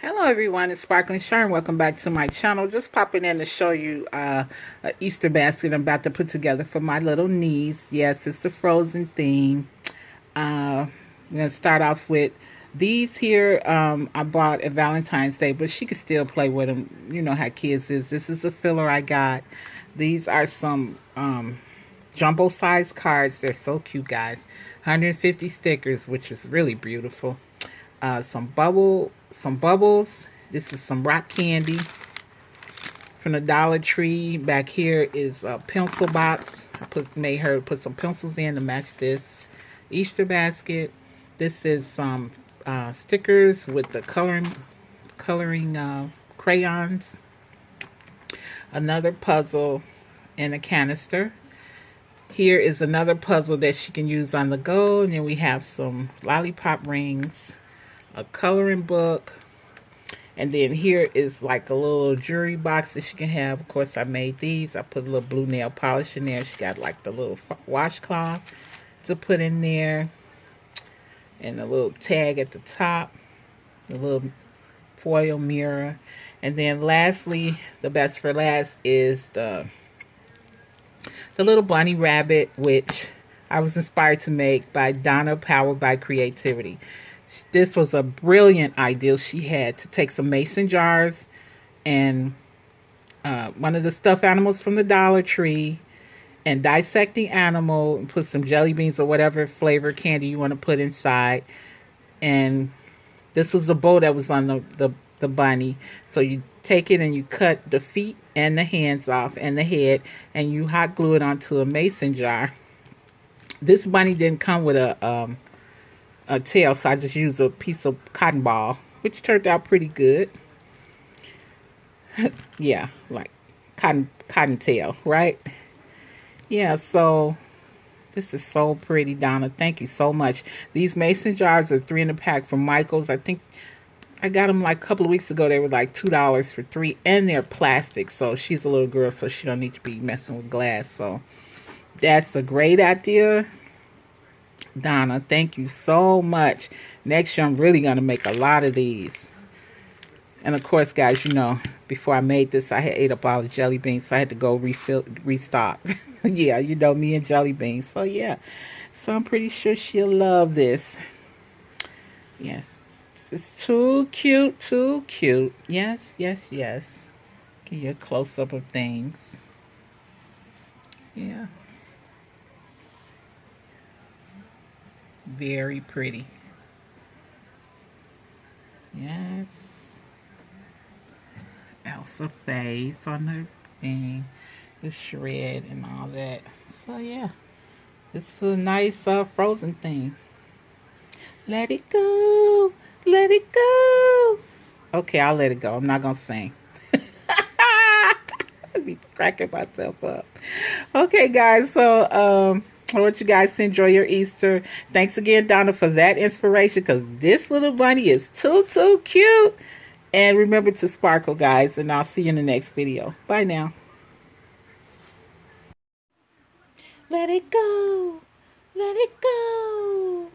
Hello everyone, it's Sparkling Sharon. Welcome back to my channel. Just popping in to show you an Easter basket I'm about to put together for my little niece. Yes, it's the Frozen theme. I'm going to start off with these here. I bought at Valentine's Day, but she could still play with them. You know how kids is. This is a filler I got. These are some jumbo size cards. They're so cute, guys. 150 stickers, which is really beautiful. Some bubbles. This is some rock candy from the Dollar Tree. Back here is a pencil box. Made her put some pencils in to match this Easter basket. This is some stickers with the coloring crayons. Another puzzle in a canister. Here is another puzzle that she can use on the go. And then we have some lollipop rings, a coloring book, and then here is like a little jewelry box that she can have. Of course, I made these. I put a little blue nail polish in there. She got like the little washcloth to put in there, and a little tag at the top, a little foil mirror, and then lastly, the best for last, is the little bunny rabbit, which I was inspired to make by Donna, powered by creativity. This was a brilliant idea she had, to take some mason jars and one of the stuffed animals from the Dollar Tree, and dissect the animal and put some jelly beans or whatever flavor candy you want to put inside. And this was the bow that was on the bunny. So you take it and you cut the feet and the hands off and the head, and you hot glue it onto a mason jar. This bunny didn't come with a tail, so I just used a piece of cotton ball, which turned out pretty good. Yeah, like cotton tail, right? Yeah, so this is so pretty, Donna. Thank you so much. These mason jars are 3 in a pack from Michael's. I think I got them like a couple of weeks ago. They were like $2 for 3, and they're plastic. So she's a little girl, so she don't need to be messing with glass. So that's a great idea, Donna. Thank you so much. Next year, I'm really going to make a lot of these. And of course, guys, you know, before I made this, I had ate up all the jelly beans, so I had to go restock. Yeah, you know me and jelly beans. So yeah, so I'm pretty sure she'll love this. Yes, this is too cute, too cute. Yes, yes, yes. Give you a close-up of things. Yeah. Very pretty. Yes. Elsa face on her thing, the shred and all that. So yeah, it's a nice Frozen thing. Let it go, let it go. Okay, I'll let it go. I'm not gonna sing. I'll be cracking myself up. Okay, guys. So I want you guys to enjoy your Easter. Thanks again, Donna, for that inspiration, because this little bunny is too cute. And remember to sparkle, guys, and I'll see you in the next video. Bye now. Let it go. Let it go.